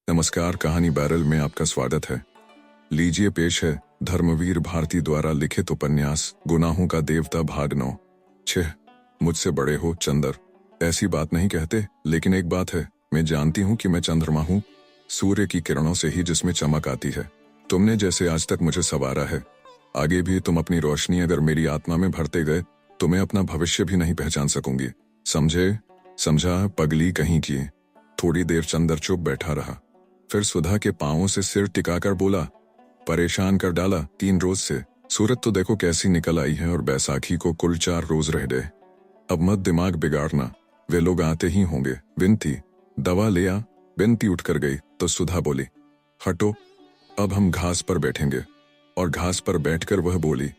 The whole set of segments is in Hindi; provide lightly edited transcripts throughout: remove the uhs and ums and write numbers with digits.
नमस्कार, कहानी बैरल में आपका स्वागत है। लीजिए पेश है धर्मवीर भारती द्वारा लिखित उपन्यास गुनाहों का देवता भाग 9। 6। मुझसे बड़े हो चंदर। ऐसी बात नहीं कहते, लेकिन एक बात है, मैं जानती हूँ कि मैं चंद्रमा हूँ, सूर्य की किरणों से ही जिसमें चमक आती है। तुमने जैसे आज तक मुझे संवारा है, आगे भी तुम अपनी रोशनी अगर मेरी आत्मा में भरते गए तो मैं अपना भविष्य भी नहीं पहचान सकूंगी। समझे? समझा पगली कहीं की। थोड़ी देर चंदर चुप बैठा रहा, फिर सुधा के पांवों से सिर टिकाकर बोला, परेशान कर डाला 3 रोज से। सूरत तो देखो कैसी निकल आई है और बैसाखी को कुल 4 रोज रह गए। अब मत दिमाग बिगाड़ना, वे लोग आते ही होंगे। बिनती, दवा ले आ। बिनती उठकर गई तो सुधा बोली, हटो, अब हम घास पर बैठेंगे। और घास पर बैठकर वह बोली,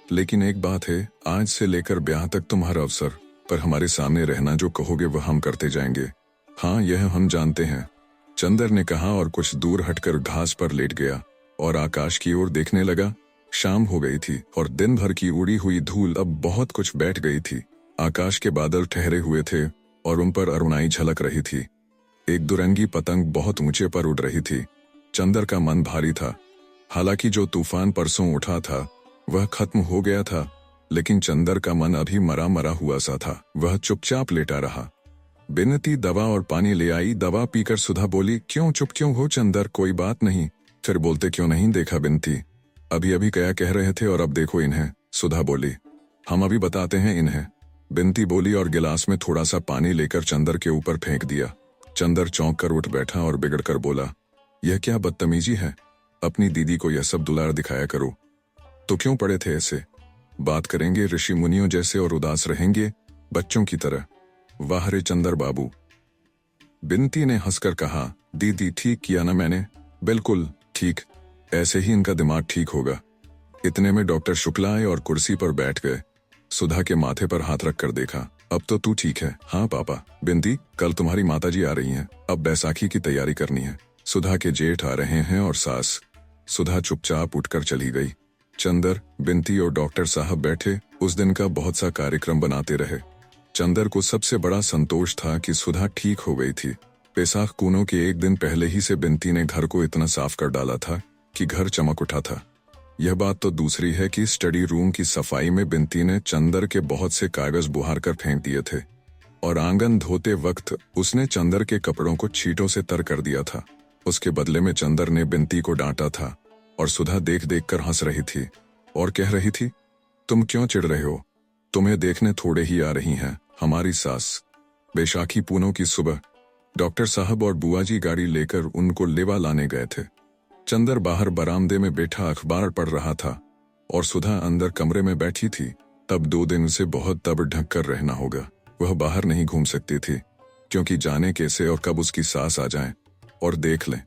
लेकिन एक बात है, आज से लेकर ब्याह तक तुम्हारा अवसर, पर हमारे सामने रहना, जो कहोगे वह हम करते जाएंगे। हाँ, यह हम जानते हैं, चंदर ने कहा और कुछ दूर हटकर घास पर लेट गया और आकाश की ओर देखने लगा। शाम हो गई थी और दिन भर की उड़ी हुई धूल अब बहुत कुछ बैठ गई थी। आकाश के बादल ठहरे हुए थे और उन पर अरुणाई झलक रही थी। एक दुरंगी पतंग बहुत ऊंचे पर उड़ रही थी। चंदर का मन भारी था। हालांकि जो तूफान परसों उठा था वह खत्म हो गया था, लेकिन चंदर का मन अभी मरा मरा हुआ सा था। वह चुपचाप लेटा रहा। बिनती दवा और पानी ले आई। दवा पीकर सुधा बोली, क्यों चुप क्यों हो चंदर? कोई बात नहीं। फिर बोलते क्यों नहीं? देखा बिनती, अभी अभी क्या कह रहे थे और अब देखो इन्हें। सुधा बोली, हम अभी बताते हैं इन्हें। बिनती बोली और गिलास में थोड़ा सा पानी लेकर चंदर के ऊपर फेंक दिया। चंदर चौंक कर उठ बैठा और बिगड़ कर बोला, यह क्या बदतमीजी है? अपनी दीदी को यह सब दुलार दिखाया करो। तो क्यों पड़े थे ऐसे? बात करेंगे ऋषि मुनियों जैसे और उदास रहेंगे बच्चों की तरह। वाह रे चंदर बाबू। बिनती ने हंसकर कहा, दीदी ठीक किया ना मैंने? बिल्कुल ठीक, ऐसे ही इनका दिमाग ठीक होगा। इतने में डॉक्टर शुक्ला आए और कुर्सी पर बैठ गए। सुधा के माथे पर हाथ रखकर देखा, अब तो तू ठीक है? हाँ पापा। बिनती, कल तुम्हारी माताजी आ रही हैं, अब बैसाखी की तैयारी करनी है। सुधा के जेठ आ रहे हैं और सास। सुधा चुपचाप उठकर चली गई। चंदर, बिनती और डॉक्टर साहब बैठे उस दिन का बहुत सा कार्यक्रम बनाते रहे। चंदर को सबसे बड़ा संतोष था कि सुधा ठीक हो गई थी। बैसाख कूनों के एक दिन पहले ही से बिनती ने घर को इतना साफ कर डाला था कि घर चमक उठा था। यह बात तो दूसरी है कि स्टडी रूम की सफाई में बिनती ने चंदर के बहुत से कागज बुहार कर फेंक दिए थे और आंगन धोते वक्त उसने चंदर के कपड़ों को छींटों से तर कर दिया था। उसके बदले में चंदर ने बिनती को डांटा था और सुधा देख देख कर हंस रही थी और कह रही थी, तुम क्यों चिढ़ रहे हो? तुम्हें देखने थोड़े ही आ रही हैं हमारी सास। बैसाखी पूनों की सुबह डॉक्टर साहब और बुआ जी गाड़ी लेकर उनको लेवा लाने गए थे। चंदर बाहर बरामदे में बैठा अखबार पढ़ रहा था और सुधा अंदर कमरे में बैठी थी। तब 2 दिन उसे बहुत तब ढक कर रहना होगा। वह बाहर नहीं घूम सकती थी, क्योंकि जाने कैसे और कब उसकी सास आ जाए और देख ले।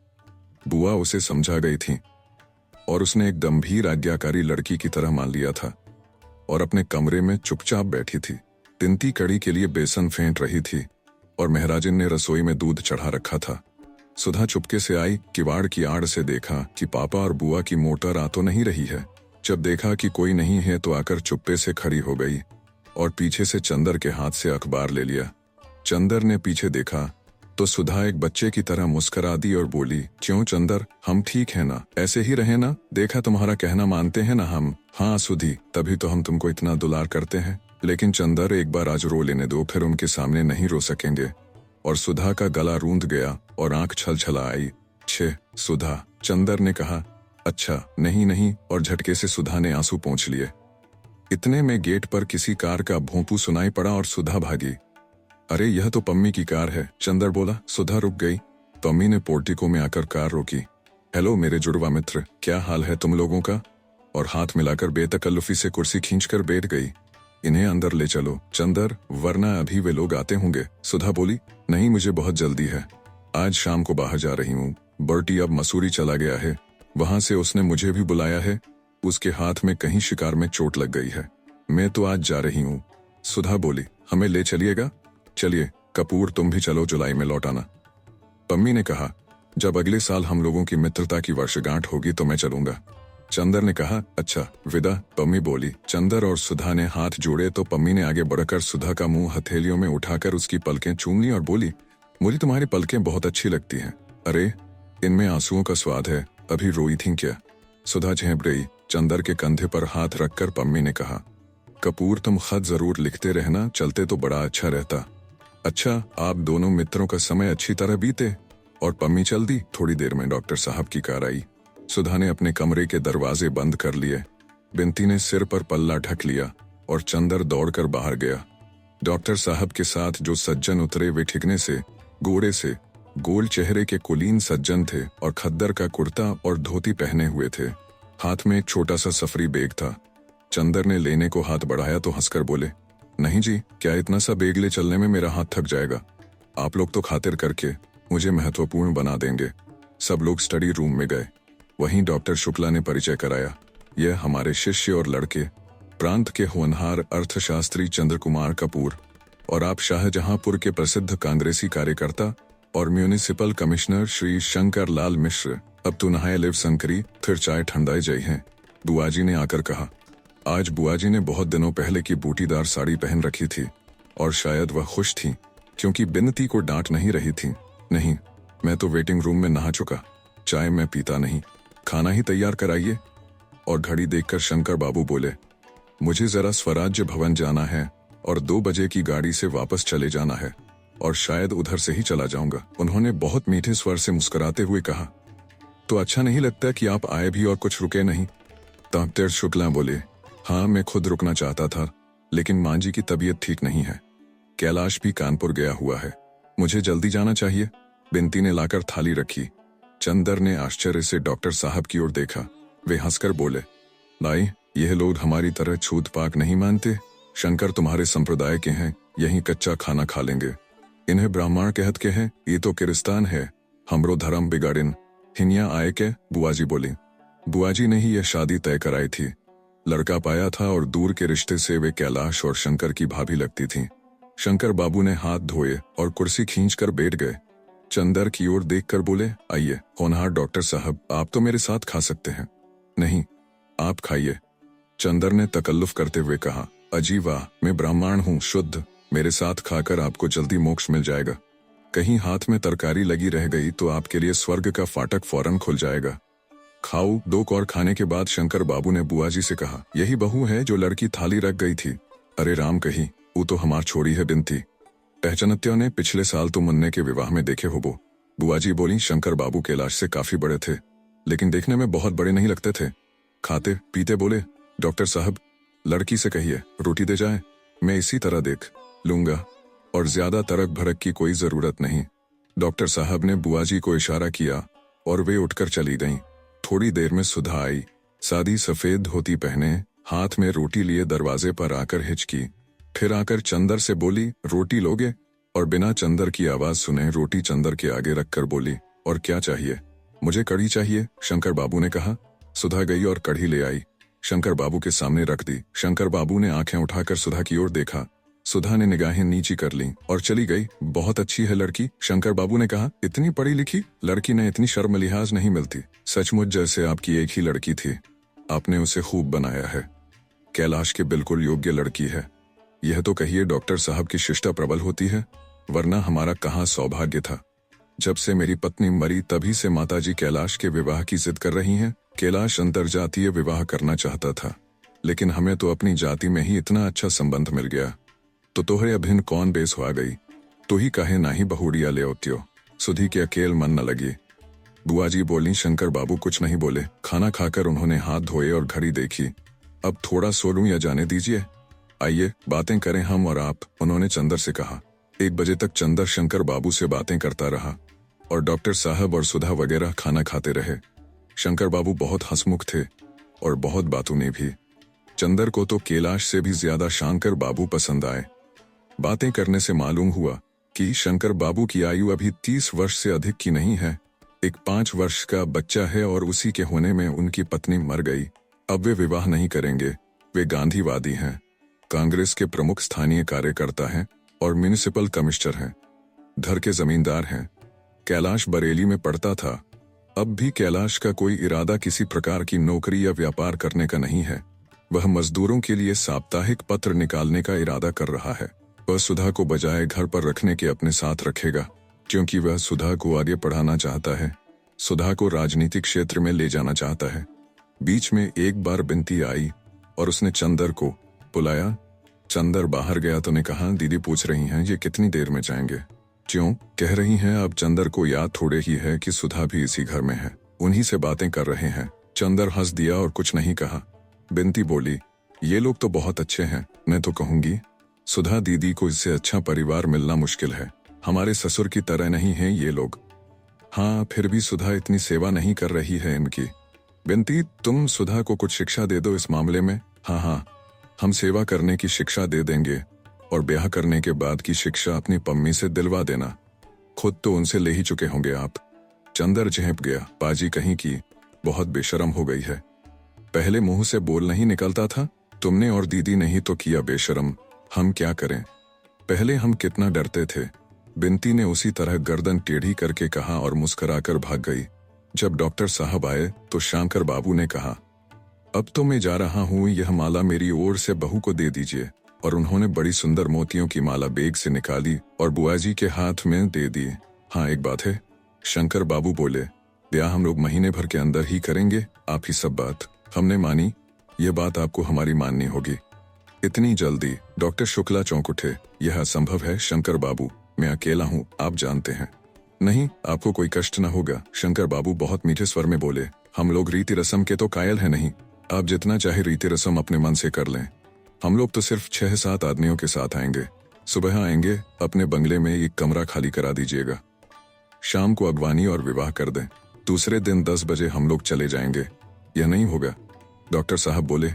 बुआ उसे समझा गई थी और उसने एक गंभीर आज्ञाकारी लड़की की तरह मान लिया था और अपने कमरे में चुपचाप बैठी थी। तिनती कड़ी के लिए बेसन फेंट रही थी और महराजिन ने रसोई में दूध चढ़ा रखा था। सुधा चुपके से आई, किवाड़ की आड़ से देखा कि पापा और बुआ की मोटर आ तो नहीं रही है। जब देखा कि कोई नहीं है तो आकर चुप्पे से खड़ी हो गई और पीछे से चंदर के हाथ से अखबार ले लिया। चंदर ने पीछे देखा तो सुधा एक बच्चे की तरह मुस्कुरा दी और बोली, क्यों चंदर, हम ठीक है ना? ऐसे ही रहे ना? देखा तुम्हारा कहना मानते हैं ना हम। हाँ सुधी, तभी तो हम तुमको इतना दुलार करते हैं। लेकिन चंदर, एक बार आज रो लेने दो, फिर उनके सामने नहीं रो सकेंगे। और सुधा का गला रूंध गया और आंख छलछला आई। छे सुधा, चंदर ने कहा। अच्छा, नहीं नहीं, और झटके से सुधा ने आंसू पोंछ लिए। इतने में गेट पर किसी कार का भोंपू सुनाई पड़ा और सुधा भागी। अरे यह तो पम्मी की कार है, चंदर बोला। सुधा रुक गई। पम्मी ने पोर्टिको में आकर कार रोकी। हेलो मेरे जुड़वा मित्र, क्या हाल है तुम लोगों का? और हाथ मिलाकर बेतकल्लुफी से कुर्सी खींचकर बैठ गई। इन्हें अंदर ले चलो चंदर, वरना अभी वे लोग आते होंगे। सुधा बोली, नहीं मुझे बहुत जल्दी है, आज शाम को बाहर जा रही हूँ। बर्टी अब मसूरी चला गया है, वहां से उसने मुझे भी बुलाया है। उसके हाथ में कहीं शिकार में चोट लग गई है। मैं तो आज जा रही हूँ। सुधा बोली, हमें ले चलिएगा? चलिए कपूर, तुम भी चलो, जुलाई में लौट आना। पम्मी ने कहा, जब अगले साल हम लोगों की मित्रता की वर्षगांठ होगी तो मैं चलूंगा। चंदर ने कहा, अच्छा विदा। पम्मी बोली। चंदर और सुधा ने हाथ जोड़े तो पम्मी ने आगे बढ़कर सुधा का मुंह हथेलियों में उठाकर उसकी पलकें चूम ली और बोली, मुझे तुम्हारी पलकें बहुत अच्छी लगती हैं। अरे इनमें आंसुओं का स्वाद है, अभी रोई थी क्या? सुधा झेंप गई। चंदर के कंधे पर हाथ रखकर पम्मी ने कहा, कपूर तुम खत जरूर लिखते रहना, चलते तो बड़ा अच्छा रहता। अच्छा, आप दोनों मित्रों का समय अच्छी तरह बीते। और पम्मी चल दी। थोड़ी देर में डॉक्टर साहब की कार आई। सुधा ने अपने कमरे के दरवाजे बंद कर लिए। बिनती ने सिर पर पल्ला ढक लिया और चंदर दौड़कर बाहर गया। डॉक्टर साहब के साथ जो सज्जन उतरे वे ठिकने से, गोरे से, गोल चेहरे के कुलीन सज्जन थे और खद्दर का कुर्ता और धोती पहने हुए थे। हाथ में एक छोटा सा सफरी बैग था। चंदर ने लेने को हाथ बढ़ाया तो हंसकर बोले, नहीं जी, क्या इतना सा बैग ले चलने में मेरा हाथ थक जाएगा? आप लोग तो खातिर करके मुझे महत्वपूर्ण बना देंगे। सब लोग स्टडी रूम में गए। वहीं डॉक्टर शुक्ला ने परिचय कराया, यह हमारे शिष्य और लड़के, प्रांत के होनहार अर्थशास्त्री चंद्र कुमार कपूर, और आप शाहजहांपुर के प्रसिद्ध कांग्रेसी कार्यकर्ता और म्यूनिसिपल कमिश्नर श्री शंकर लाल मिश्र। अब तो नहाए लिव संकरी, फिर चाय ठंडाई जई है। बुआजी ने आकर कहा। आज बुआजी ने बहुत दिनों पहले की बूटीदार साड़ी पहन रखी थी और शायद वह खुश थी क्योंकि बिनती को डांट नहीं रही थी। नहीं, मैं तो वेटिंग रूम में नहा चुका, चाय मैं पीता नहीं, खाना ही तैयार कराइए। और घड़ी देखकर शंकर बाबू बोले, मुझे जरा स्वराज्य भवन जाना है और 2 बजे की गाड़ी से वापस चले जाना है और शायद उधर से ही चला जाऊंगा। उन्होंने बहुत मीठे स्वर से मुस्कुराते हुए कहा, तो अच्छा नहीं लगता कि आप आए भी और कुछ रुके नहीं? डॉक्टर शुक्ला बोले, हाँ, मैं खुद रुकना चाहता था, लेकिन मां जी की तबीयत ठीक नहीं है। कैलाश भी कानपुर गया हुआ है, मुझे जल्दी जाना चाहिए। बिनती ने लाकर थाली रखी। चंदर ने आश्चर्य से डॉक्टर साहब की ओर देखा। वे हंसकर बोले, भाई, यह लोग हमारी तरह छूत पाक नहीं मानते। शंकर तुम्हारे संप्रदाय के हैं, यहीं कच्चा खाना खा लेंगे। इन्हें ब्राह्मण कहत के हैं, ये तो किरिस्तान है, हमरो धर्म बिगाड़िन। हिनिया आए के? बुआजी बोली। बुआजी ने ही यह शादी तय कराई थी। लड़का पाया था और दूर के रिश्ते से वे कैलाश और शंकर की भाभी लगती थीं। शंकर बाबू ने हाथ धोए और कुर्सी खींचकर बैठ गए। चंदर की ओर देखकर बोले, आइए होनहार डॉक्टर साहब, आप तो मेरे साथ खा सकते हैं। नहीं, आप खाइए, चंदर ने तकल्लुफ करते हुए कहा। अजी वाह, मैं ब्राह्मण हूँ शुद्ध, मेरे साथ खाकर आपको जल्दी मोक्ष मिल जाएगा। कहीं हाथ में तरकारी लगी रह गई तो आपके लिए स्वर्ग का फाटक फौरन खुल जाएगा। खाओ। 2 कौर खाने के बाद शंकर बाबू ने बुआजी से कहा, यही बहू है जो लड़की थाली रख गई थी? अरे राम कही, वो तो हमार छोड़ी है बिनती। पहचानत्यों ने पिछले साल तो मुन्ने के विवाह में देखे हो वो। बुआजी बोली, शंकर बाबू कैलाश से काफी बड़े थे, लेकिन देखने में बहुत बड़े नहीं लगते थे। खाते पीते बोले, डॉक्टर साहब, लड़की से कहिए रोटी दे जाए, मैं इसी तरह देख लूंगा और ज्यादा तरक भरक की कोई जरूरत नहीं। डॉक्टर साहब ने बुआजी को इशारा किया और वे उठकर चली गईं। थोड़ी देर में सुधा आई, सादी सफेद धोती पहने, हाथ में रोटी लिए दरवाजे पर आकर हिचकी, फिर आकर चंदर से बोली, रोटी लोगे? और बिना चंदर की आवाज सुने रोटी चंदर के आगे रखकर बोली, और क्या चाहिए? मुझे कढ़ी चाहिए, शंकर बाबू ने कहा। सुधा गई और कढ़ी ले आई, शंकर बाबू के सामने रख दी। शंकर बाबू ने आंखें उठाकर सुधा की ओर देखा। सुधा ने निगाहें नीची कर लीं और चली गई। बहुत अच्छी है लड़की, शंकर बाबू ने कहा। इतनी पढ़ी लिखी लड़की ने इतनी शर्म लिहाज नहीं मिलती। सचमुच जैसे आपकी एक ही लड़की थी, आपने उसे खूब बनाया है। कैलाश के बिल्कुल योग्य लड़की है। यह तो कहिए डॉक्टर साहब की शिष्टा प्रबल होती है, वरना हमारा कहाँ सौभाग्य था। जब से मेरी पत्नी मरी तभी से माताजी कैलाश के विवाह की जिद कर रही हैं। कैलाश अंतरजातीय विवाह करना चाहता था, लेकिन हमें तो अपनी जाति में ही इतना अच्छा संबंध मिल गया। तो तोहरे अभिन कौन बेस हुआ गई, तो ही कहे ना ही बहुड़िया ले ओत्यो। सुधी के अकेल मन न लगी। बुआजी बोली। शंकर बाबू कुछ नहीं बोले। खाना खाकर उन्होंने हाथ धोए और घड़ी देखी। अब थोड़ा सो लूं या जाने दीजिए? आइए बातें करें हम और आप, उन्होंने चंदर से कहा। 1 बजे तक चंदर शंकर बाबू से बातें करता रहा और डॉक्टर साहब और सुधा वगैरह खाना खाते रहे। शंकर बाबू बहुत हंसमुख थे और बहुत बातूनी भी। चंदर को तो कैलाश से भी ज्यादा शंकर बाबू पसंद आए। बातें करने से मालूम हुआ कि शंकर बाबू की आयु अभी 30 वर्ष से अधिक की नहीं है। एक 5 वर्ष का बच्चा है और उसी के होने में उनकी पत्नी मर गई। अब वे विवाह नहीं करेंगे। वे गांधीवादी हैं, कांग्रेस के प्रमुख स्थानीय कार्यकर्ता हैं और म्यूनिसिपल कमिश्नर हैं। घर के जमींदार हैं। कैलाश बरेली में पढ़ता था। अब भी कैलाश का कोई इरादा किसी प्रकार की नौकरी या व्यापार करने का नहीं है। वह मजदूरों के लिए साप्ताहिक पत्र निकालने का इरादा कर रहा है। वह सुधा को बजाय घर पर रखने के अपने साथ रखेगा, क्योंकि वह सुधा को आगे पढ़ाना चाहता है। सुधा को राजनीतिक क्षेत्र में ले जाना चाहता है। बीच में एक बार बिनती आई और उसने चंदर को बुलाया। चंदर बाहर गया तो ने कहा, दीदी पूछ रही हैं ये कितनी देर में जाएंगे? क्यों कह रही हैं? अब चंदर को याद थोड़े ही है कि सुधा भी इसी घर में है, उन्हीं से बातें कर रहे हैं। चंदर हंस दिया और कुछ नहीं कहा। बिनती बोली, ये लोग तो बहुत अच्छे हैं, मैं तो कहूंगी सुधा दीदी को इससे अच्छा परिवार मिलना मुश्किल है। हमारे ससुर की तरह नहीं है ये लोग। हाँ, फिर भी सुधा इतनी सेवा नहीं कर रही है इनकी। बिनती, तुम सुधा को कुछ शिक्षा दे दो इस मामले में। हाँ हाँ, हम सेवा करने की शिक्षा दे देंगे और ब्याह करने के बाद की शिक्षा अपनी पम्मी से दिलवा देना। खुद तो उनसे ले ही चुके होंगे आप। चंदर झेंप गया, बाजी कहीं की, बहुत बेशरम हो गई है। पहले मुंह से बोल नहीं निकलता था, तुमने और दीदी ने ही तो किया बेशरम। हम क्या करें? पहले हम कितना डरते थे। बिनती ने उसी तरह गर्दन टेढ़ी करके कहा और मुस्कुराकर भाग गई। जब डॉक्टर साहब आए तो शंकर बाबू ने कहा, अब तो मैं जा रहा हूँ, यह माला मेरी ओर से बहू को दे दीजिए। और उन्होंने बड़ी सुंदर मोतियों की माला बैग से निकाली और बुआ जी के हाथ में दे दी। हाँ, एक बात है, शंकर बाबू बोले, ब्याह हम लोग महीने भर के अंदर ही करेंगे। आप ही सब बात हमने मानी, ये बात आपको हमारी माननी होगी। इतनी जल्दी? डॉक्टर शुक्ला चौंक उठे। यह असंभव है शंकर बाबू, मैं अकेला हूँ, आप जानते हैं। नहीं, आपको कोई कष्ट न होगा, शंकर बाबू बहुत मीठे स्वर में बोले। हम लोग रीति रस्म के तो कायल है नहीं, आप जितना चाहे रीति रस्म अपने मन से कर लें। हम लोग तो सिर्फ 6-7 आदमियों के साथ आएंगे। सुबह आएंगे, अपने बंगले में एक कमरा खाली करा दीजिएगा। शाम को अगवानी और विवाह कर दें। दूसरे दिन 10 बजे हम लोग चले जाएंगे। यह नहीं होगा? डॉक्टर साहब बोले,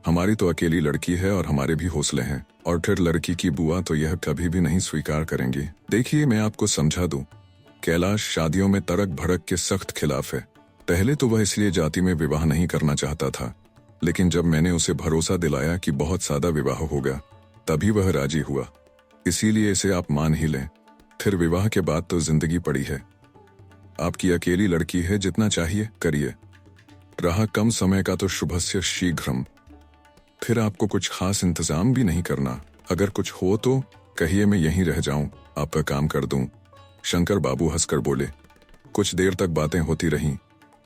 हमारी तो अकेली लड़की है और हमारे भी हौसले हैं, और फिर लड़की की बुआ तो यह कभी भी नहीं स्वीकार करेंगी। देखिए, मैं आपको समझा दूं, कैलाश शादियों में तड़क भड़क के सख्त खिलाफ है। पहले तो वह इसलिए जाति में विवाह नहीं करना चाहता था, लेकिन जब मैंने उसे भरोसा दिलाया कि बहुत सादा विवाह होगा, तभी वह राजी हुआ। इसीलिए इसे आप मान ही लें। फिर विवाह के बाद तो जिंदगी पड़ी है। आपकी अकेली लड़की है, जितना चाहिए करिए। रहा कम समय का तो शुभस्य शीघ्रम। फिर आपको कुछ खास इंतजाम भी नहीं करना। अगर कुछ हो तो कहिए, मैं यहीं रह जाऊं, आपका काम कर दूं। शंकर बाबू हंसकर बोले। कुछ देर तक बातें होती रहीं।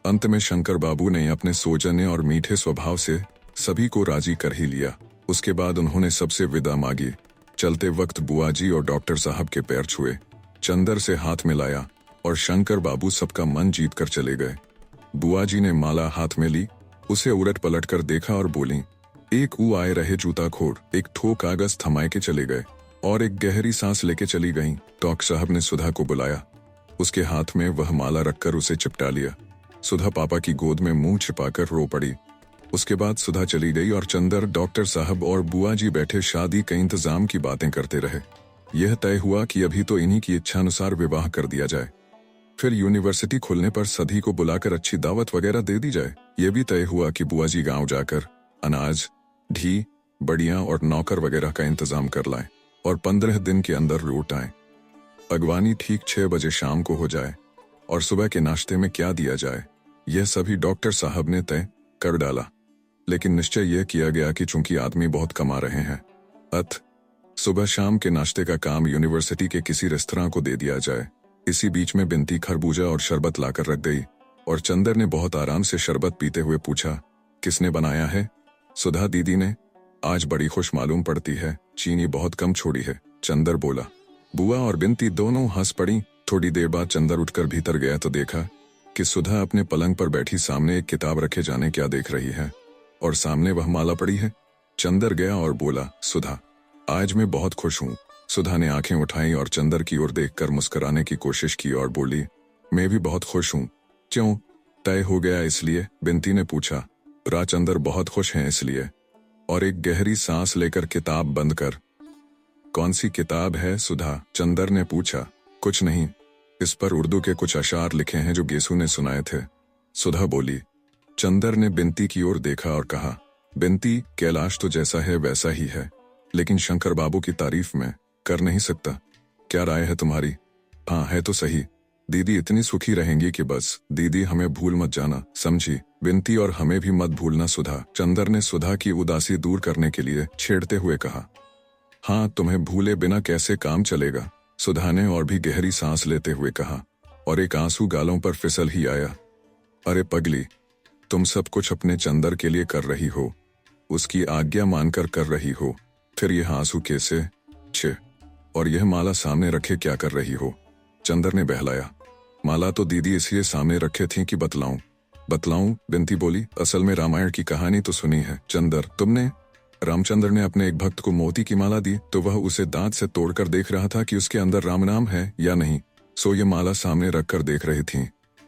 अंत में शंकर बाबू ने अपने सौजन्य और मीठे स्वभाव से सभी को राजी कर ही लिया। उसके बाद उन्होंने सबसे विदा मांगी। चलते वक्त बुआ जी और डॉक्टर साहब के पैर छुए, चंदर से हाथ मिलाया और शंकर बाबू सबका मन जीत कर चले गए। बुआ जी ने माला हाथ में ली, उसे उलट पलट कर देखा और बोली, एक ऊ आए रहे जूता खोर। एक ठो कागज थमाए के चले गए और एक गहरी सांस लेके चली गईं। डॉक्टर साहब ने सुधा को बुलाया। उसके हाथ में वह माला रखकर उसे चिपटा लिया। सुधा पापा की गोद में मुंह छिपाकर रो पड़ी। उसके बाद सुधा चली गई और चंदर, डॉक्टर साहब और बुआ जी बैठे शादी के इंतजाम की बातें करते रहे। यह तय हुआ कि अभी तो इन्हीं की इच्छानुसार विवाह कर दिया जाए, फिर यूनिवर्सिटी खुलने पर सभी को बुलाकर अच्छी दावत वगैरह दे दी जाए। यह भी तय हुआ कि बुआ जी गाँव जाकर अनाज, घी, बड़ियां और नौकर वगैरह का इंतजाम कर लाएं और 15 दिन के अंदर लौट आएं। अगवानी ठीक 6 बजे शाम को हो जाए और सुबह के नाश्ते में क्या दिया जाए, यह सभी डॉक्टर साहब ने तय कर डाला। लेकिन निश्चय यह किया गया कि चूंकि आदमी बहुत कमा रहे हैं, सुबह शाम के नाश्ते का काम यूनिवर्सिटी के किसी रेस्तरां को दे दिया जाए। इसी बीच में बिनती खरबूजा और शरबत लाकर रख गई और चंदर ने बहुत आराम से शरबत पीते हुए पूछा, किसने बनाया है? सुधा दीदी ने। आज बड़ी खुश मालूम पड़ती है, चीनी बहुत कम छोड़ी है, चंदर बोला। बुआ और बिनती दोनों हंस पड़ी। थोड़ी देर बाद चंदर उठकर भीतर गया तो देखा कि सुधा अपने पलंग पर बैठी सामने एक किताब रखे जाने क्या देख रही है और सामने वह माला पड़ी है। चंदर गया और बोला, सुधा, आज मैं बहुत खुश हूँ। सुधा ने आंखें उठाई और चंदर की ओर देखकर मुस्कुराने की कोशिश की और बोली, मैं भी बहुत खुश हूँ। क्यों, तय हो गया इसलिए? बिनती ने पूछा। चंदर बहुत खुश हैं इसलिए। और एक गहरी सांस लेकर किताब बंद कर। कौन सी किताब है सुधा? चंदर ने पूछा। कुछ नहीं, इस पर उर्दू के कुछ अशार लिखे हैं जो गेसू ने सुनाए थे, सुधा बोली। चंदर ने बिनती की ओर देखा और कहा, बिनती, कैलाश तो जैसा है वैसा ही है, लेकिन शंकर बाबू की तारीफ में कर नहीं सकता। क्या राय है तुम्हारी? हाँ, है तो सही। दीदी इतनी सुखी रहेंगी कि बस। दीदी हमें भूल मत जाना, समझी? बिनती, और हमें भी मत भूलना सुधा, चंदर ने सुधा की उदासी दूर करने के लिए छेड़ते हुए कहा। हाँ, तुम्हें भूले बिना कैसे काम चलेगा, सुधा ने और भी गहरी सांस लेते हुए कहा। और एक आंसू गालों पर फिसल ही आया। अरे पगली, तुम सब कुछ अपने चंदर के लिए कर रही हो, उसकी आज्ञा मानकर कर रही हो, फिर यह आंसू कैसे? छे, और यह माला सामने रखे क्या कर रही हो? चंदर ने बहलाया। माला तो दीदी इसलिए सामने रखे थी कि बतलाऊं। बतलाऊं? बिनती बोली। असल में रामायण की कहानी तो सुनी है चंदर तुमने। रामचंद्र ने अपने एक भक्त को मोती की माला दी तो वह उसे दांत से तोड़कर देख रहा था कि उसके अंदर राम नाम है या नहीं, सो ये माला सामने रखकर देख रही थी।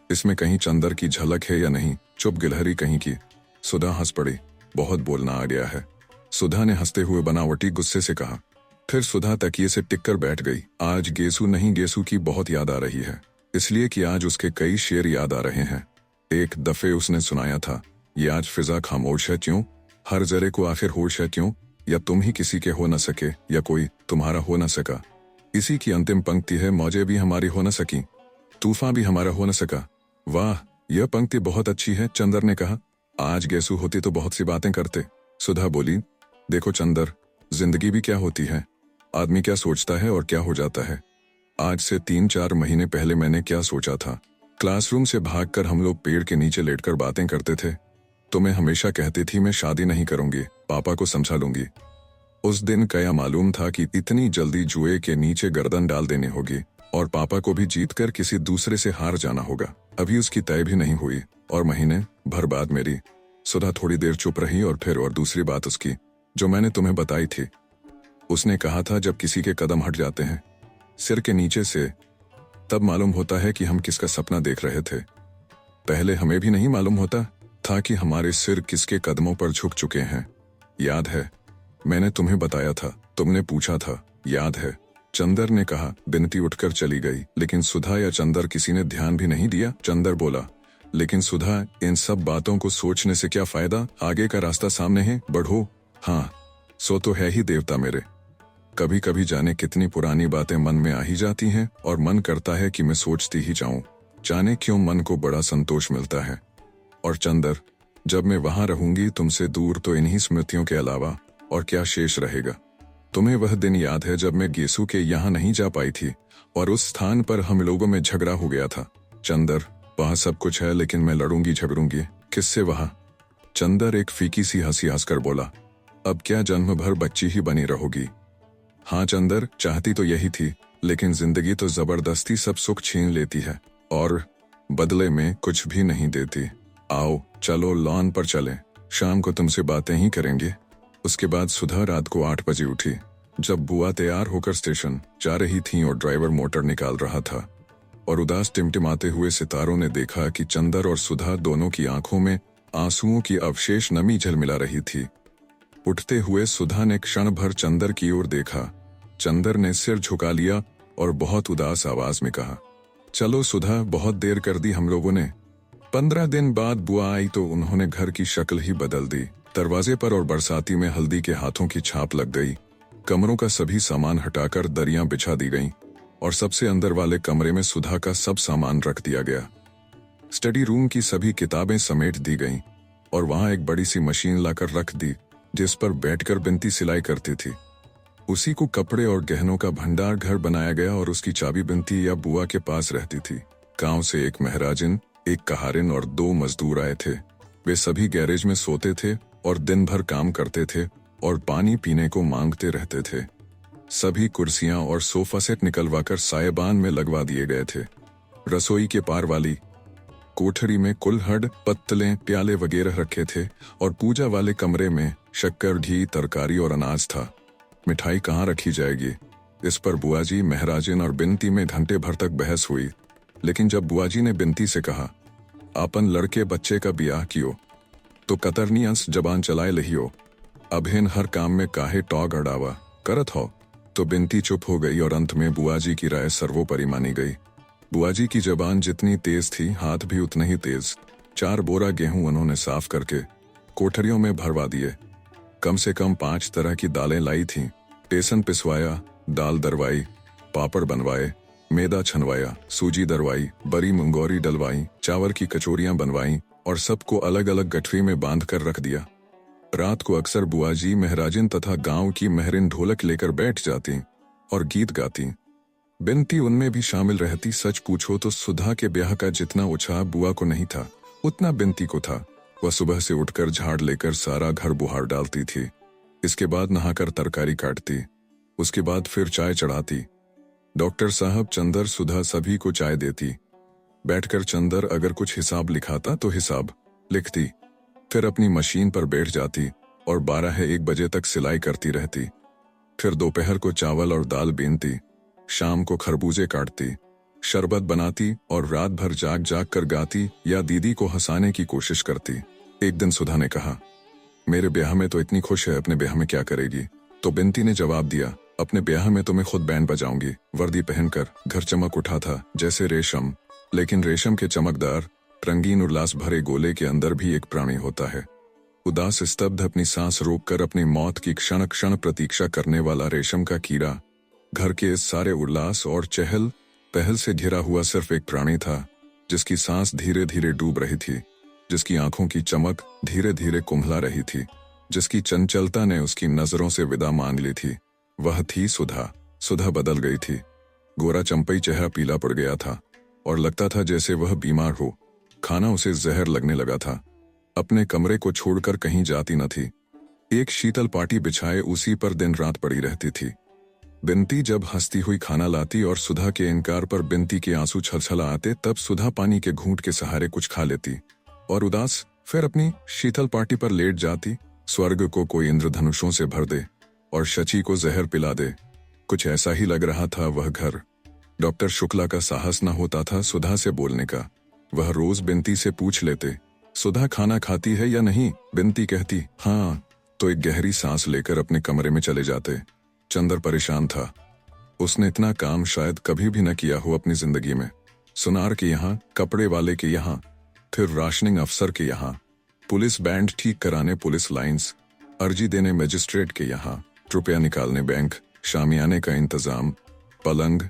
इसमें कहीं चंदर की झलक है या नहीं? चुप गिलहरी कहीं की। सुधा हंस पड़ी। बहुत बोलना आ गया है, सुधा ने हंसते हुए बनावटी गुस्से से कहा। फिर सुधा तकिए से टिककर बैठ गई। आज गेसु नहीं, गेसु की बहुत याद आ रही है, इसलिए कि आज उसके कई शेर याद आ रहे हैं। एक दफे उसने सुनाया था, ये आज फिजा खामोश है क्यों, हर जरे को आखिर होश है क्यों, या तुम ही किसी के हो न सके या कोई तुम्हारा हो न सका। इसी की अंतिम पंक्ति है, मौजे भी हमारी हो न सकी, तूफान भी हमारा हो न सका। वाह, यह पंक्ति बहुत अच्छी है, चंदर ने कहा। आज गेसु होती तो बहुत सी बातें करते। सुधा बोली, देखो चंदर, जिंदगी भी क्या होती है, आदमी क्या सोचता है और क्या हो जाता है। आज से 3-4 महीने पहले मैंने क्या सोचा था, क्लासरूम से भागकर हम लोग पेड़ के नीचे लेटकर बातें करते थे। तो मैं हमेशा कहती थी मैं शादी नहीं करूंगी, पापा को समझा लूंगी। उस दिन क्या मालूम था कि इतनी जल्दी जुए के नीचे गर्दन डाल देनी होगी और पापा को भी जीतकर किसी दूसरे से हार जाना होगा। अभी उसकी तय भी नहीं हुई और महीने भर बाद मेरी। सुधा थोड़ी देर चुप रही और फिर और दूसरी बात उसकी, जो मैंने तुम्हें बताई थी। उसने कहा था जब किसी के कदम हट जाते हैं सिर के नीचे से, तब मालूम होता है कि हम किसका सपना देख रहे थे। पहले हमें भी नहीं मालूम होता था कि हमारे सिर किसके कदमों पर झुक चुके हैं। याद है, मैंने तुम्हें बताया था, तुमने पूछा था, याद है? चंदर ने कहा। बिनती उठकर चली गई, लेकिन सुधा या चंदर किसी ने ध्यान भी नहीं दिया। चंदर बोला, लेकिन सुधा, इन सब बातों को सोचने से क्या फायदा, आगे का रास्ता सामने है, बढ़ो। हाँ, सो तो है ही देवता मेरे। कभी कभी जाने कितनी पुरानी बातें मन में आ ही जाती हैं और मन करता है कि मैं सोचती ही जाऊं। जाने क्यों मन को बड़ा संतोष मिलता है। और चंदर, जब मैं वहां रहूंगी तुमसे दूर तो इन्हीं स्मृतियों के अलावा और क्या शेष रहेगा। तुम्हें वह दिन याद है जब मैं गेसु के यहाँ नहीं जा पाई थी और उस स्थान पर हम लोगों में झगड़ा हो गया था। चंदर, वहां सब कुछ है, लेकिन मैं लड़ूंगी झगड़ूंगी किससे वहां? चंदर एक फीकी सी हंसी हंसकर बोला, अब क्या जन्म भर बच्ची ही बनी रहोगी? हाँ चंदर, चाहती तो यही थी, लेकिन जिंदगी तो जबरदस्ती सब सुख छीन लेती है और बदले में कुछ भी नहीं देती। आओ चलो लॉन पर चलें, शाम को तुमसे बातें ही करेंगे। उसके बाद सुधा रात को 8 बजे उठी, जब बुआ तैयार होकर स्टेशन जा रही थीं और ड्राइवर मोटर निकाल रहा था, और उदास टिमटिमाते हुए सितारों ने देखा कि चंदर और सुधा दोनों की आंखों में आंसुओं की अवशेष नमी झलमिला रही थी। उठते हुए सुधा ने क्षण भर चंदर की ओर देखा। चंदर ने सिर झुका लिया और बहुत उदास आवाज में कहा, चलो सुधा, बहुत देर कर दी हम लोगों ने। 15 दिन बाद बुआ आई तो उन्होंने घर की शक्ल ही बदल दी। दरवाजे पर और बरसाती में हल्दी के हाथों की छाप लग गई। कमरों का सभी सामान हटाकर दरियां बिछा दी गईं और सबसे अंदर वाले कमरे में सुधा का सब सामान रख दिया गया। स्टडी रूम की सभी किताबें समेट दी गईं और वहां एक बड़ी सी मशीन लाकर रख दी जिस पर बैठकर बिनती सिलाई करती थी। उसी को कपड़े और गहनों का भंडार घर बनाया गया और उसकी चाबी बिनती या बुआ के पास रहती थी। गांव से एक महराजिन, एक कहारिन और 2 मजदूर आए थे। वे सभी गैरेज में सोते थे और दिन भर काम करते थे और पानी पीने को मांगते रहते थे। सभी कुर्सियां और सोफा सेट निकलवाकर सायबान में लगवा दिए गए थे। रसोई के पार वाली कोठरी में कुल्हड़, पत्तलें, प्याले वगैरह रखे थे और पूजा वाले कमरे में शक्कर, घी, तरकारी और अनाज था। मिठाई कहाँ रखी जाएगी, इस पर बुआजी, महराजिन और बिनती में घंटे भर तक बहस हुई। लेकिन जब बुआजी ने बिनती से कहा, आपन लड़के बच्चे का ब्याह कियो तो कतरनी अंश जबान चलाए लहियो, अभिन हर काम में काहे टॉग अड़ावा करत हो, तो बिनती चुप हो गई और अंत में बुआजी की राय सर्वोपरि मानी गई। बुआजी की जबान जितनी तेज थी, हाथ भी उतने ही तेज। 4 बोरा गेहूं उन्होंने साफ करके कोठरियों में भरवा दिए। कम से कम 5 तरह की दालें लाई थीं। टेसन पिसवाया, दाल दरवाई, पापड़ बनवाए, मैदा छनवाया, सूजी दरवाई, बरी मुंगौरी डलवाई, चावल की कचौरियां बनवाई और सबको अलग अलग गठरी में बांध कर रख दिया। रात को अक्सर बुआजी, महराजिन तथा गांव की महरिन ढोलक लेकर बैठ जाती और गीत गाती। बिनती उनमें भी शामिल रहती। सच पूछो तो सुधा के ब्याह का जितना उत्साह बुआ को नहीं था, उतना बिनती को था। वह सुबह से उठकर झाड़ लेकर सारा घर बुहार डालती थी। इसके बाद नहाकर तरकारी काटती, उसके बाद फिर चाय चढ़ाती। डॉक्टर साहब, चंदर, सुधा सभी को चाय देती। बैठकर चंदर अगर कुछ हिसाब लिखाता तो हिसाब लिखती, फिर अपनी मशीन पर बैठ जाती और 12-1 बजे तक सिलाई करती रहती। फिर दोपहर को चावल और दाल बीनती, शाम को खरबूजे काटती, शरबत बनाती और रात भर जाग जाग कर गाती या दीदी को हंसाने की कोशिश करती। एक दिन सुधा ने कहा, मेरे ब्याह में तो इतनी खुश है, अपने ब्याह में क्या करेगी? तो बिनती ने जवाब दिया, अपने ब्याह में तो मैं खुद बैंड बजाऊंगी। वर्दी पहनकर घर चमक उठा था जैसे रेशम, लेकिन रेशम के चमकदार रंगीन उल्लास भरे गोले के अंदर भी एक प्राणी होता है। उदास, स्तब्ध, अपनी सांस रोककर अपनी मौत की क्षण क्षण प्रतीक्षा करने वाला रेशम का कीड़ा। घर के इस सारे उल्लास और चहल पहल से घिरा हुआ सिर्फ एक प्राणी था, जिसकी सांस धीरे धीरे डूब रही थी, जिसकी आंखों की चमक धीरे धीरे कुंभला रही थी, जिसकी चंचलता ने उसकी नजरों से विदा मांग ली थी। वह थी सुधा। सुधा बदल गई थी। गोरा चंपई चेहरा पीला पड़ गया था और लगता था जैसे वह बीमार हो। खाना उसे जहर लगने लगा था। अपने कमरे को छोड़कर कहीं जाती न थी। एक शीतल पाटी बिछाए उसी पर दिन रात पड़ी रहती थी। बिनती जब हंसती हुई खाना लाती और सुधा के इनकार पर बिनती के आंसू छलछला आते, तब सुधा पानी के घूंट के सहारे कुछ खा लेती और उदास फिर अपनी शीतल पाटी पर लेट जाती। स्वर्ग को कोई इंद्रधनुषों से भर दे और शची को जहर पिला दे, कुछ ऐसा ही लग रहा था वह घर। डॉक्टर शुक्ला का साहस न होता था सुधा से बोलने का। वह रोज बिनती से पूछ लेते, सुधा खाना खाती है या नहीं? बिनती कहती हाँ, तो एक गहरी सांस लेकर अपने कमरे में चले जाते। चंदर परेशान था। उसने इतना काम शायद कभी भी न किया हो अपनी जिंदगी में। सुनार के यहाँ, कपड़े वाले के यहाँ, फिर राशनिंग अफसर के यहाँ, पुलिस बैंड ठीक कराने पुलिस लाइंस, अर्जी देने मजिस्ट्रेट के यहाँ, रुपया निकालने बैंक, शामियाने का इंतजाम, पलंग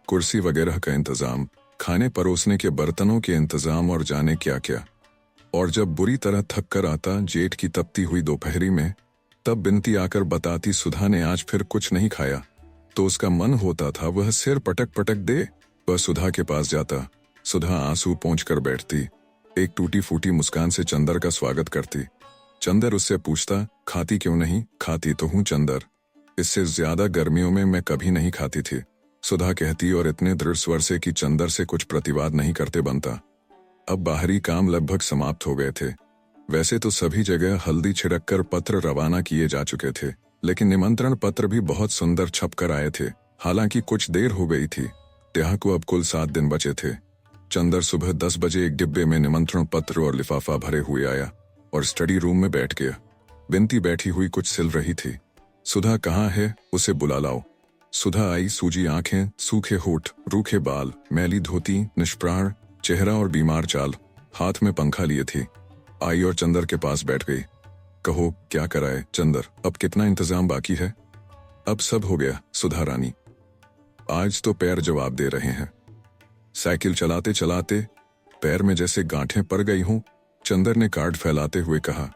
कुर्सी वगैरह का इंतजाम, खाने परोसने के बर्तनों के इंतजाम और जाने क्या क्या। और जब बुरी तरह थक कर आता जेठ की तपती हुई दोपहरी में, तब बिनती आकर बताती सुधा ने आज फिर कुछ नहीं खाया, तो उसका मन होता था वह सिर पटक पटक दे। वह सुधा के पास जाता। सुधा आंसू पोंछ कर बैठती, एक टूटी फूटी मुस्कान से चंदर का स्वागत करती। चंदर उससे पूछता, खाती क्यों नहीं? खाती तो हूं चंदर, इससे ज्यादा गर्मियों में मैं कभी नहीं खाती थी, सुधा कहती और इतने दृढ़ स्वर से कि चंदर से कुछ प्रतिवाद नहीं करते बनता। अब बाहरी काम लगभग समाप्त हो गए थे। वैसे तो सभी जगह हल्दी छिड़ककर पत्र रवाना किए जा चुके थे, लेकिन निमंत्रण पत्र भी बहुत सुंदर छप कर आए थे। हालांकि कुछ देर हो गई थी। ब्याह को अब कुल 7 दिन बचे थे। चंदर सुबह 10 बजे एक डिब्बे में निमंत्रण पत्र और लिफाफा भरे हुए आया और स्टडी रूम में बैठ गया। बिनती बैठी हुई कुछ सिल रही थी। सुधा कहाँ है? उसे बुला लाओ। सुधा आई, सूजी आंखें, सूखे होठ, रूखे बाल, मैली धोती, निष्प्राण चेहरा और बीमार चाल, हाथ में पंखा लिए थी। आई और चंदर के पास बैठ गई। कहो क्या कराए चंदर, अब कितना इंतजाम बाकी है? अब सब हो गया सुधा रानी, आज तो पैर जवाब दे रहे हैं। साइकिल चलाते चलाते पैर में जैसे गांठें पड़ गई हों। चंदर ने कार्ड फैलाते हुए कहा,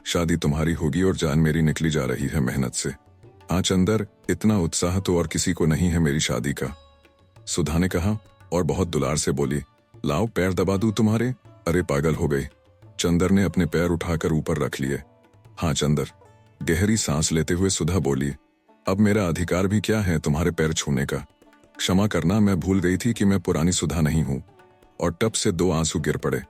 शादी तुम्हारी होगी और जान मेरी निकली जा रही है मेहनत से। हाँ चंदर, इतना उत्साह तो और किसी को नहीं है मेरी शादी का, सुधा ने कहा और बहुत दुलार से बोली, लाओ पैर दबा दूं तुम्हारे। अरे पागल हो गई। चंदर ने अपने पैर उठाकर ऊपर रख लिए। हाँ चंदर, गहरी सांस लेते हुए सुधा बोली, अब मेरा अधिकार भी क्या है तुम्हारे पैर छूने का? क्षमा करना, मैं भूल गई थी कि मैं पुरानी सुधा नहीं हूं। और टप से 2 आंसू गिर पड़े।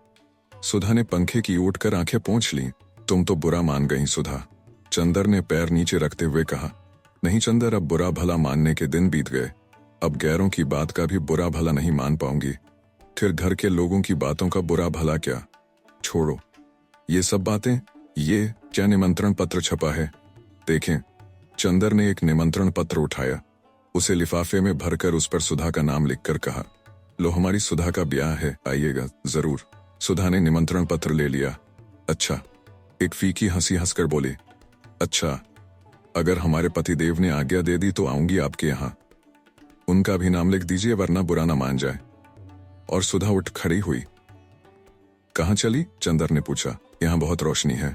सुधा ने पंखे की ओट कर आंखें पोंछ ली। तुम तो बुरा मान गई सुधा, चंदर ने पैर नीचे रखते हुए कहा। नहीं चंदर, अब बुरा भला मानने के दिन बीत गए। अब गैरों की बात का भी बुरा भला नहीं मान पाऊंगी। फिर घर के लोगों की बातों का बुरा भला क्या? छोड़ो ये सब बातें। ये क्या निमंत्रण पत्र छपा है? देखें। चंदर ने एक निमंत्रण पत्र उठाया, उसे लिफाफे में भरकर उस पर सुधा का नाम लिखकर कहा, लो हमारी सुधा का ब्याह है, आइएगा जरूर। सुधा ने निमंत्रण पत्र ले लिया। अच्छा, एक फीकी हंसी हंसकर बोली, अच्छा अगर हमारे पतिदेव ने आज्ञा दे दी तो आऊंगी आपके यहाँ। उनका भी नाम लिख दीजिए वरना बुरा ना मान जाए। और सुधा उठ खड़ी हुई। कहाँ चली? चंदर ने पूछा। यहाँ बहुत रोशनी है,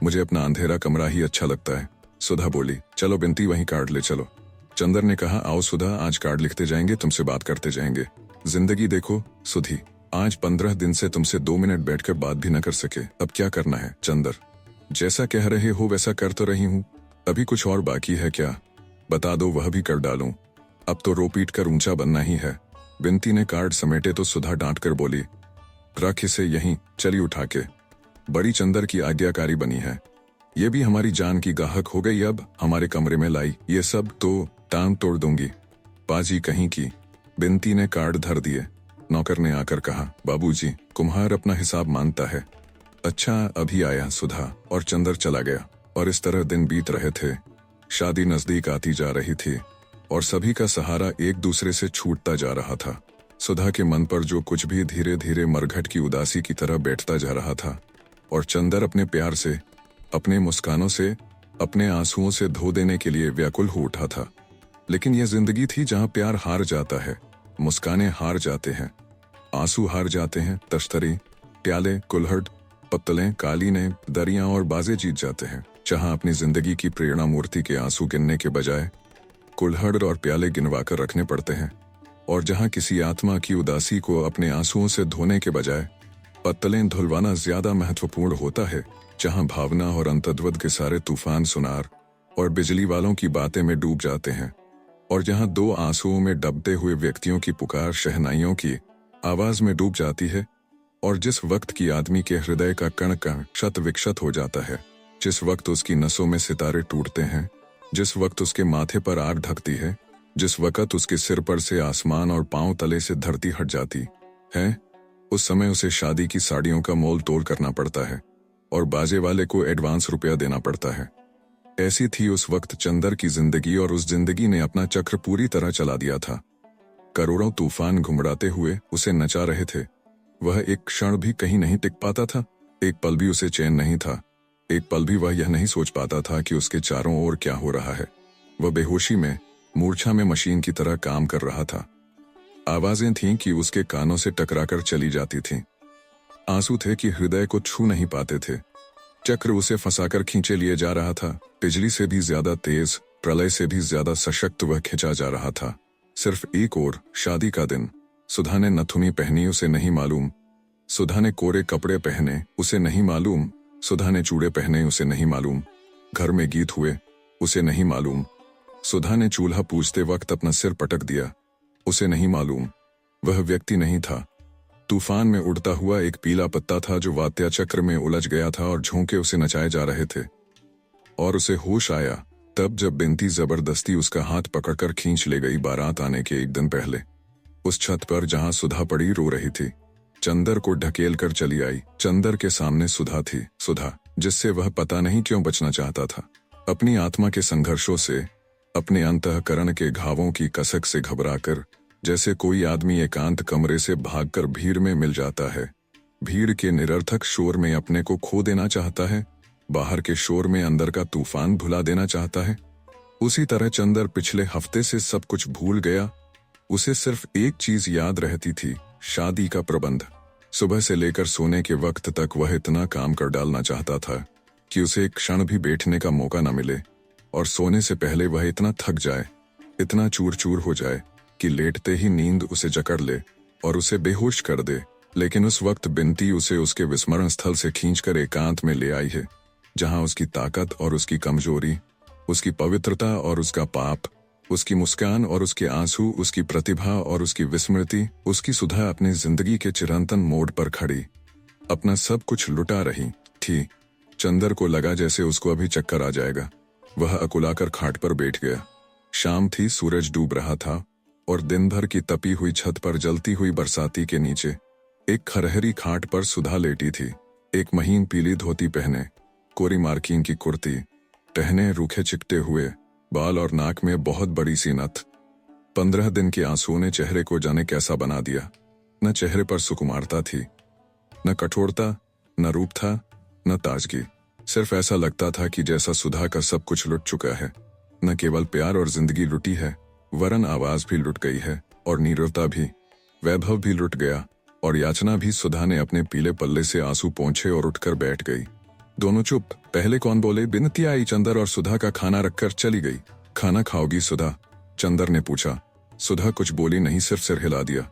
मुझे अपना अंधेरा कमरा ही अच्छा लगता है, सुधा बोली। चलो बिनती, वहीं काट ले चलो। चंदर ने कहा, आओ सुधा, आज कार्ड लिखते जाएंगे, तुमसे बात करते जाएंगे। जिंदगी देखो सुधी, आज 15 दिन से तुमसे 2 मिनट बैठकर बात भी न कर सके, अब क्या करना है? चंदर, जैसा कह रहे हो वैसा कर तो रही हूँ, अभी कुछ और बाकी है क्या? बता दो, वह भी कर डालूं। अब तो रो पीट कर ऊंचा बनना ही है। बिनती ने कार्ड समेटे तो सुधा डांट कर बोली, रख इसे यहीं, चली उठा के। बड़ी चंदर की आज्ञाकारी बनी है, ये भी हमारी जान की गाहक हो गई, अब हमारे कमरे में लाई, ये सब तो टांग तोड़ दूंगी। पाजी कहीं की। बिनती ने कार्ड धर दिए। नौकर ने आकर कहा, बाबूजी, कुम्हार अपना हिसाब मानता है। अच्छा, अभी आया। सुधा और चंदर चला गया और इस तरह दिन बीत रहे थे। शादी नजदीक आती जा रही थी और सभी का सहारा एक दूसरे से छूटता जा रहा था। सुधा के मन पर जो कुछ भी धीरे धीरे मरघट की उदासी की तरह बैठता जा रहा था और चंदर अपने प्यार से, अपने मुस्कानों से, अपने आंसुओं से धो देने के लिए व्याकुल हो उठा था। लेकिन यह जिंदगी थी जहां प्यार हार जाता है, मुस्कानें हार जाते हैं, आंसू हार जाते हैं, तश्तरी, प्याले, कुल्हड़, पत्तलें, कालीनें, दरियां और बाजे जीत जाते हैं। जहां अपनी जिंदगी की प्रेरणा मूर्ति के आंसू गिनने के बजाय कुल्हड़ और प्याले गिनवाकर रखने पड़ते हैं, और जहां किसी आत्मा की उदासी को अपने आंसुओं से धोने के बजाय पत्तलें धुलवाना ज्यादा महत्वपूर्ण होता है, जहां भावना और अंतर्द्वंद के सारे तूफान सुनार और बिजली वालों की बातें में डूब जाते हैं, और जहां 2 आंसुओं में डूबते हुए व्यक्तियों की पुकार शहनाइयों की आवाज में डूब जाती है, और जिस वक्त की आदमी के हृदय का कण कण क्षत विक्षत हो जाता है, जिस वक्त उसकी नसों में सितारे टूटते हैं, जिस वक्त उसके माथे पर आग ढकती है, जिस वक्त उसके सिर पर से आसमान और पांव तले से धरती हट जाती है, उस समय उसे शादी की साड़ियों का मोल तोल करना पड़ता है और बाजे वाले को एडवांस रुपया देना पड़ता है। ऐसी थी उस वक्त चंदर की जिंदगी, और उस जिंदगी ने अपना चक्र पूरी तरह चला दिया था। करोड़ों तूफान घुमड़ाते हुए उसे नचा रहे थे। वह एक क्षण भी कहीं नहीं टिक पाता था, एक पल भी उसे चैन नहीं था, एक पल भी वह यह नहीं सोच पाता था कि उसके चारों ओर क्या हो रहा है। वह बेहोशी में, मूर्छा में मशीन की तरह काम कर रहा था। आवाजें थीं कि उसके कानों से टकराकर चली जाती थीं। आंसू थे कि हृदय को छू नहीं पाते थे। चक्र उसे फंसाकर खींचे लिए जा रहा था। बिजली से भी ज्यादा तेज, प्रलय से भी ज्यादा सशक्त वह खिंचा जा रहा था। सिर्फ एक और, शादी का दिन। सुधा ने नथुनी पहनी, उसे नहीं मालूम। सुधा ने कोरे कपड़े पहने, उसे नहीं मालूम। सुधा ने चूड़े पहने, उसे नहीं मालूम। घर में गीत हुए, उसे नहीं मालूम। सुधा ने चूल्हा पूजते वक्त अपना सिर पटक दिया, उसे नहीं मालूम। वह व्यक्ति नहीं था, तूफान में उड़ता हुआ एक पीला पत्ता था जो वात्या चक्र में उलझ गया था और झोंके उसे नचाए जा रहे थे। और उसे होश आया तब जब बिनती जबरदस्ती उसका हाथ पकड़कर खींच ले गई, बारात आने के एक दिन पहले। उस छत पर जहां सुधा पड़ी रो रही थी, चंदर को ढकेल कर चली आई। चंदर के सामने सुधा थी, सुधा जिससे वह पता नहीं क्यों बचना चाहता था। अपनी आत्मा के संघर्षों से, अपने अंतःकरण के घावों की कसक से घबराकर, जैसे कोई आदमी एकांत कमरे से भागकर भीड़ में मिल जाता है, भीड़ के निरर्थक शोर में अपने को खो देना चाहता है, बाहर के शोर में अंदर का तूफान भुला देना चाहता है। उसी तरह चंदर पिछले हफ्ते से सब कुछ भूल गया। उसे सिर्फ एक चीज याद रहती थी, शादी का प्रबंध। सुबह से लेकर सोने के वक्त तक वह इतना काम कर डालना चाहता था कि उसे एक क्षण भी बैठने का मौका न मिले, और सोने से पहले वह इतना थक जाए, इतना चूर चूर हो जाए कि लेटते ही नींद उसे जकड़ ले और उसे बेहोश कर दे। लेकिन उस वक्त बिनती उसे उसके विस्मरण स्थल से खींचकर एकांत में ले आई है, जहां उसकी ताकत और उसकी कमजोरी, उसकी पवित्रता और उसका पाप, उसकी मुस्कान और उसके आंसू, उसकी प्रतिभा और उसकी विस्मृति, उसकी सुधा अपनी जिंदगी के चिरंतन मोड़ पर खड़ी अपना सब कुछ लुटा रही थी। चंदर को लगा जैसे उसको अभी चक्कर आ जाएगा। वह अकुलाकर खाट पर बैठ गया। शाम थी, सूरज डूब रहा था और दिन भर की तपी हुई छत पर जलती हुई बरसाती के नीचे एक खरहरी खाट पर सुधा लेटी थी। एक महीन पीली धोती पहने, कोरी मार्किन की कुर्ती, टहने रूखे चिकटे हुए बाल और नाक में बहुत बड़ी सी नथ। 15 दिन के आंसुओं ने चेहरे को जाने कैसा बना दिया। न चेहरे पर सुकुमारता थी, न कठोरता, न रूप था, न ताजगी। सिर्फ ऐसा लगता था कि जैसा सुधा का सब कुछ लुट चुका है। न केवल प्यार और जिंदगी लुटी है, वरन आवाज भी लुट गई है, और नीरवता भी, वैभव भी लुट गया, और याचना भी। सुधा ने अपने पीले पल्ले से आंसू पोंछे और उठकर बैठ गई। दोनों चुप। पहले कौन बोले? बिनती आई। चंदर और सुधा का खाना रखकर चली गई। खाना खाओगी सुधा? चंदर ने पूछा। सुधा कुछ बोली नहीं, सिर्फ सिर हिला दिया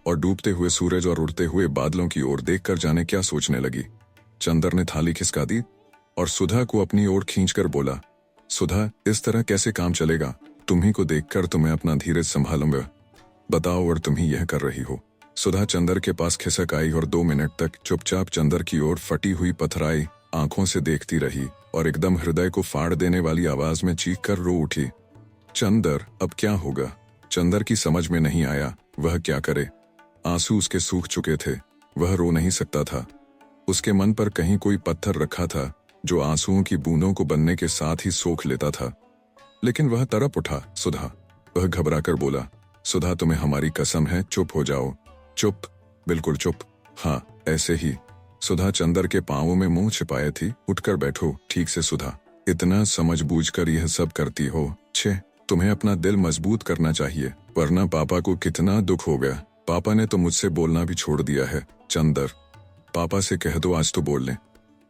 और डूबते हुए सूरज और उड़ते हुए बादलों की ओर देखकर जाने क्या सोचने लगी। चंदर ने थाली खिसका दी और सुधा को अपनी ओर खींचकर बोला, सुधा, इस तरह कैसे काम चलेगा? तुम्ही को देखकर तो मैं अपना धीरज संभालूंगा। बताओ, और तुम ही यह कर रही हो। सुधा चंदर के पास खिसक आई और 2 मिनट तक चुपचाप चंदर की ओर फटी हुई पथराई आंखों से देखती रही और एकदम हृदय को फाड़ देने वाली आवाज में चीख कर रो उठी। चंदर, अब क्या होगा? चंदर की समझ में नहीं आया वह क्या करे। आंसू उसके सूख चुके थे, वह रो नहीं सकता था। उसके मन पर कहीं कोई पत्थर रखा था जो आंसुओं की बूंदों को बनने के साथ ही सोख लेता था। लेकिन वह तड़प उठा। सुधा, वह घबराकर बोला, सुधा, तुम्हें हमारी कसम है, चुप हो जाओ। चुप, बिल्कुल चुप। हाँ, ऐसे ही। सुधा चंदर के पांवों में मुंह छिपाए थी। उठकर बैठो ठीक से सुधा, इतना समझ बूझकर यह सब करती हो। छे, तुम्हें अपना दिल मजबूत करना चाहिए, वरना पापा को कितना दुख होगा। पापा ने तो मुझसे बोलना भी छोड़ दिया है। चंदर, पापा से कह दो आज तो बोल लें।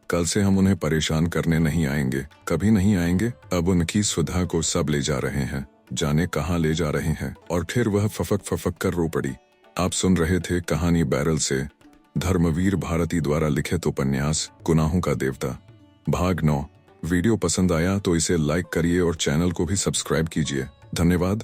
कल से हम उन्हें परेशान करने नहीं आएंगे, कभी नहीं आएंगे। अब उनकी सुधा को सब ले जा रहे हैं, जाने कहाँ ले जा रहे हैं। और फिर वह फफक फफक कर रो पड़ी। आप सुन रहे थे कहानी बैरल से, धर्मवीर भारती द्वारा लिखित उपन्यास गुनाहों का देवता, भाग 9। वीडियो पसंद आया तो इसे लाइक करिए और चैनल को भी सब्सक्राइब कीजिए। धन्यवाद।